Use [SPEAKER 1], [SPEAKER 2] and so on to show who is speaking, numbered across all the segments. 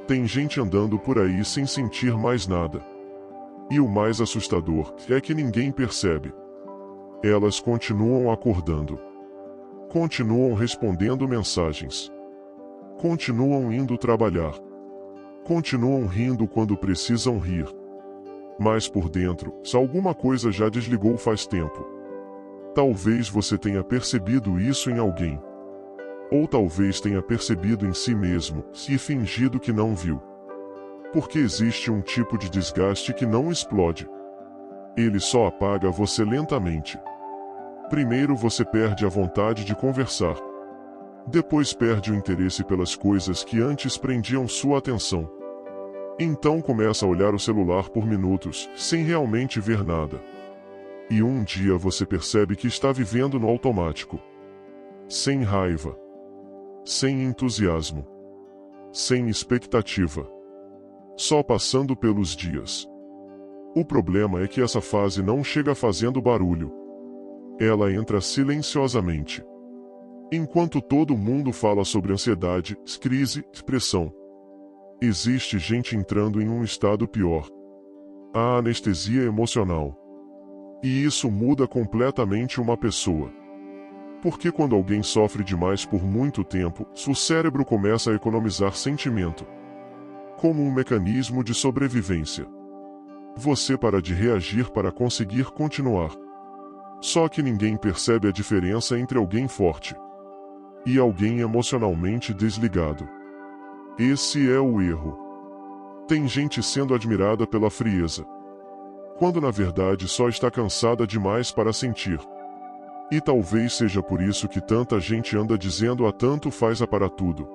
[SPEAKER 1] Tem gente andando por aí sem sentir mais nada. E o mais assustador é que ninguém percebe. Elas continuam acordando. Continuam respondendo mensagens. Continuam indo trabalhar. Continuam rindo quando precisam rir. Mas por dentro, se alguma coisa já desligou faz tempo. Talvez você tenha percebido isso em alguém. Ou talvez tenha percebido em si mesmo, e fingido que não viu. Porque existe um tipo de desgaste que não explode. Ele só apaga você lentamente. Primeiro você perde a vontade de conversar. Depois perde o interesse pelas coisas que antes prendiam sua atenção. Então começa a olhar o celular por minutos, sem realmente ver nada. E um dia você percebe que está vivendo no automático. Sem raiva. Sem entusiasmo. Sem expectativa. Só passando pelos dias. O problema é que essa fase não chega fazendo barulho. Ela entra silenciosamente. Enquanto todo mundo fala sobre ansiedade, crise, depressão, existe gente entrando em um estado pior. A anestesia emocional. E isso muda completamente uma pessoa. Porque quando alguém sofre demais por muito tempo, o cérebro começa a economizar sentimento. Como um mecanismo de sobrevivência. Você para de reagir para conseguir continuar. Só que ninguém percebe a diferença entre alguém forte e alguém emocionalmente desligado. Esse é o erro. Tem gente sendo admirada pela frieza, quando na verdade só está cansada demais para sentir. E talvez seja por isso que tanta gente anda dizendo tanto faz para tudo.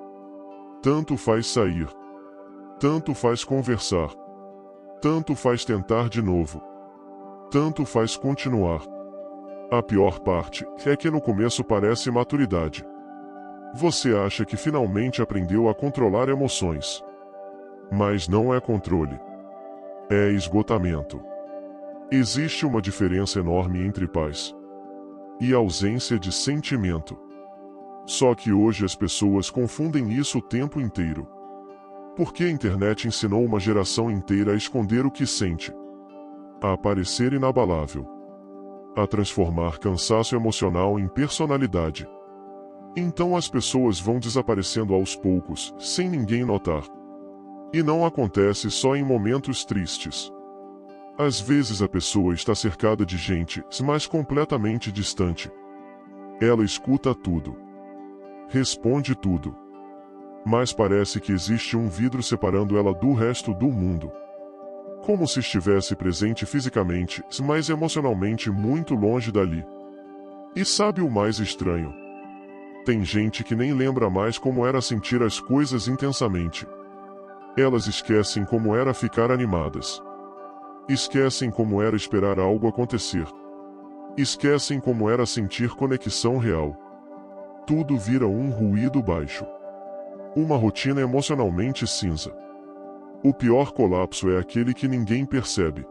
[SPEAKER 1] Tanto faz sair. Tanto faz conversar. Tanto faz tentar de novo. Tanto faz continuar. A pior parte é que no começo parece maturidade. Você acha que finalmente aprendeu a controlar emoções. Mas não é controle. É esgotamento. Existe uma diferença enorme entre paz e ausência de sentimento. Só que hoje as pessoas confundem isso o tempo inteiro. Porque a internet ensinou uma geração inteira a esconder o que sente, a parecer inabalável, a transformar cansaço emocional em personalidade. Então as pessoas vão desaparecendo aos poucos, sem ninguém notar. E não acontece só em momentos tristes. Às vezes a pessoa está cercada de gente, mas completamente distante. Ela escuta tudo. Responde tudo. Mas parece que existe um vidro separando ela do resto do mundo. Como se estivesse presente fisicamente, mas emocionalmente muito longe dali. E sabe o mais estranho? Tem gente que nem lembra mais como era sentir as coisas intensamente. Elas esquecem como era ficar animadas. Esquecem como era esperar algo acontecer. Esquecem como era sentir conexão real. Tudo vira um ruído baixo. Uma rotina emocionalmente cinza. O pior colapso é aquele que ninguém percebe.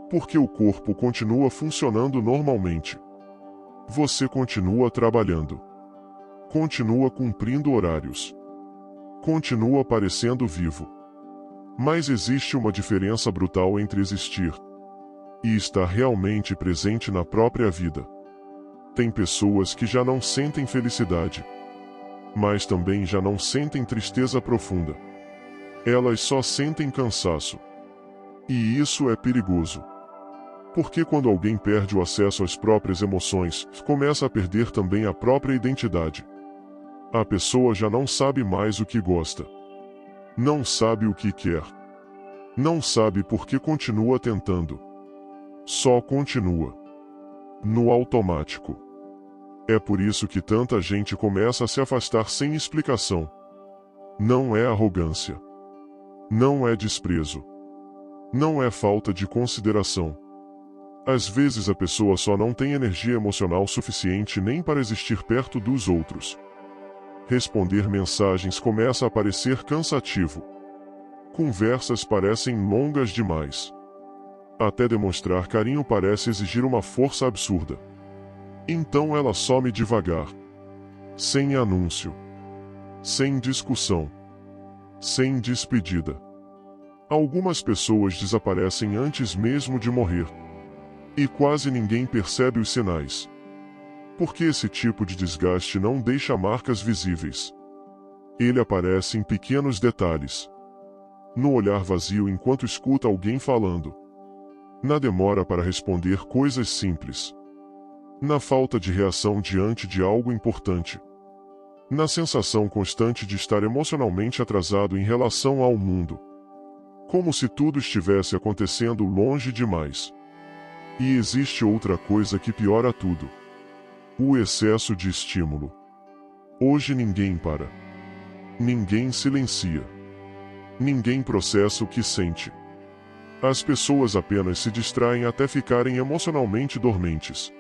[SPEAKER 1] Porque o corpo continua funcionando normalmente. Você continua trabalhando. Continua cumprindo horários. Continua parecendo vivo. Mas existe uma diferença brutal entre existir e estar realmente presente na própria vida. Tem pessoas que já não sentem felicidade, mas também já não sentem tristeza profunda. Elas só sentem cansaço. E isso é perigoso. Porque quando alguém perde o acesso às próprias emoções, começa a perder também a própria identidade. A pessoa já não sabe mais o que gosta. Não sabe o que quer. Não sabe por que continua tentando. Só continua. No automático. É por isso que tanta gente começa a se afastar sem explicação. Não é arrogância. Não é desprezo. Não é falta de consideração. Às vezes a pessoa só não tem energia emocional suficiente nem para existir perto dos outros. Responder mensagens começa a parecer cansativo. Conversas parecem longas demais. Até demonstrar carinho parece exigir uma força absurda. Então ela some devagar. Sem anúncio. Sem discussão. sem despedida. Algumas pessoas desaparecem antes mesmo de morrer. E quase ninguém percebe os sinais. Porque esse tipo de desgaste não deixa marcas visíveis. Ele aparece em pequenos detalhes. No olhar vazio enquanto escuta alguém falando. Na demora para responder coisas simples. Na falta de reação diante de algo importante. Na sensação constante de estar emocionalmente atrasado em relação ao mundo. Como se tudo estivesse acontecendo longe demais. E existe outra coisa que piora tudo. O excesso de estímulo. Hoje ninguém para. Ninguém silencia. Ninguém processa o que sente. As pessoas apenas se distraem até ficarem emocionalmente dormentes.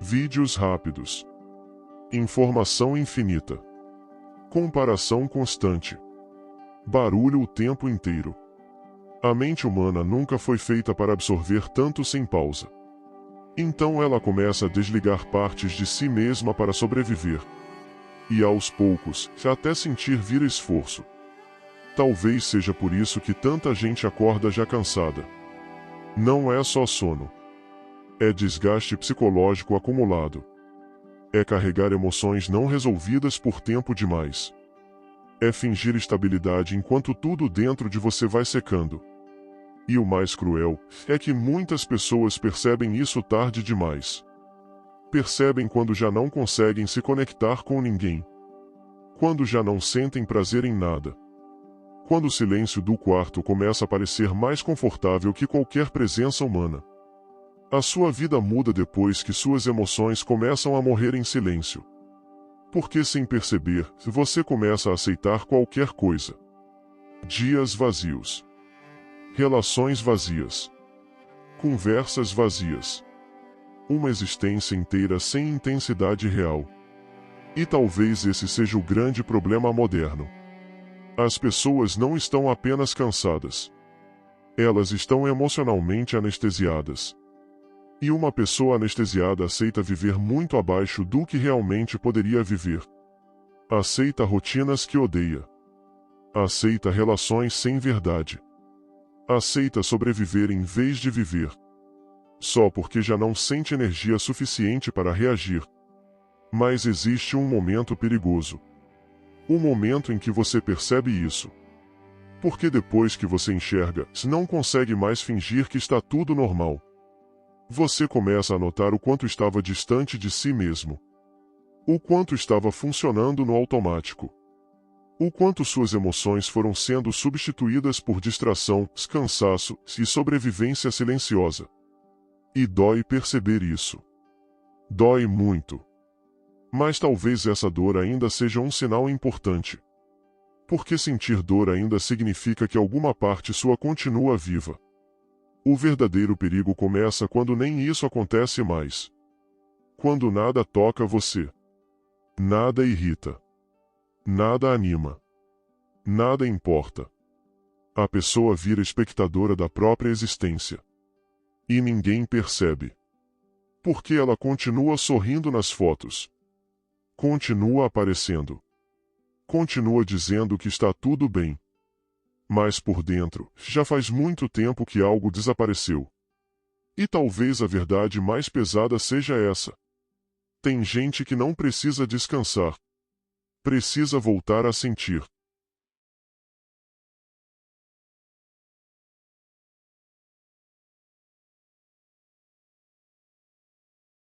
[SPEAKER 1] Vídeos rápidos. Informação infinita. Comparação constante. Barulho o tempo inteiro. A mente humana nunca foi feita para absorver tanto sem pausa. Então ela começa a desligar partes de si mesma para sobreviver. E aos poucos, até sentir vir esforço. Talvez seja por isso que tanta gente acorda já cansada. Não é só sono. É desgaste psicológico acumulado. É carregar emoções não resolvidas por tempo demais. É fingir estabilidade enquanto tudo dentro de você vai secando. E o mais cruel é que muitas pessoas percebem isso tarde demais. Percebem quando já não conseguem se conectar com ninguém. Quando já não sentem prazer em nada. Quando o silêncio do quarto começa a parecer mais confortável que qualquer presença humana. A sua vida muda depois que suas emoções começam a morrer em silêncio. Porque sem perceber, você começa a aceitar qualquer coisa. Dias vazios. Relações vazias. Conversas vazias. Uma existência inteira sem intensidade real. E talvez esse seja o grande problema moderno. As pessoas não estão apenas cansadas. Elas estão emocionalmente anestesiadas. E uma pessoa anestesiada aceita viver muito abaixo do que realmente poderia viver. Aceita rotinas que odeia. Aceita relações sem verdade. Aceita sobreviver em vez de viver. Só porque já não sente energia suficiente para reagir. Mas existe um momento perigoso. O momento em que você percebe isso. Porque depois que você enxerga, não consegue mais fingir que está tudo normal. Você começa a notar o quanto estava distante de si mesmo. O quanto estava funcionando no automático. O quanto suas emoções foram sendo substituídas por distração, cansaço e sobrevivência silenciosa. E dói perceber isso. Dói muito. Mas talvez essa dor ainda seja um sinal importante. Porque sentir dor ainda significa que alguma parte sua continua viva. O verdadeiro perigo começa quando nem isso acontece mais. Quando nada toca você. Nada irrita. Nada anima. Nada importa. A pessoa vira espectadora da própria existência. E ninguém percebe. Porque ela continua sorrindo nas fotos. Continua aparecendo. Continua dizendo que está tudo bem. Mas por dentro, já faz muito tempo que algo desapareceu. E talvez a verdade mais pesada seja essa. Tem gente que não precisa descansar. Precisa voltar a sentir.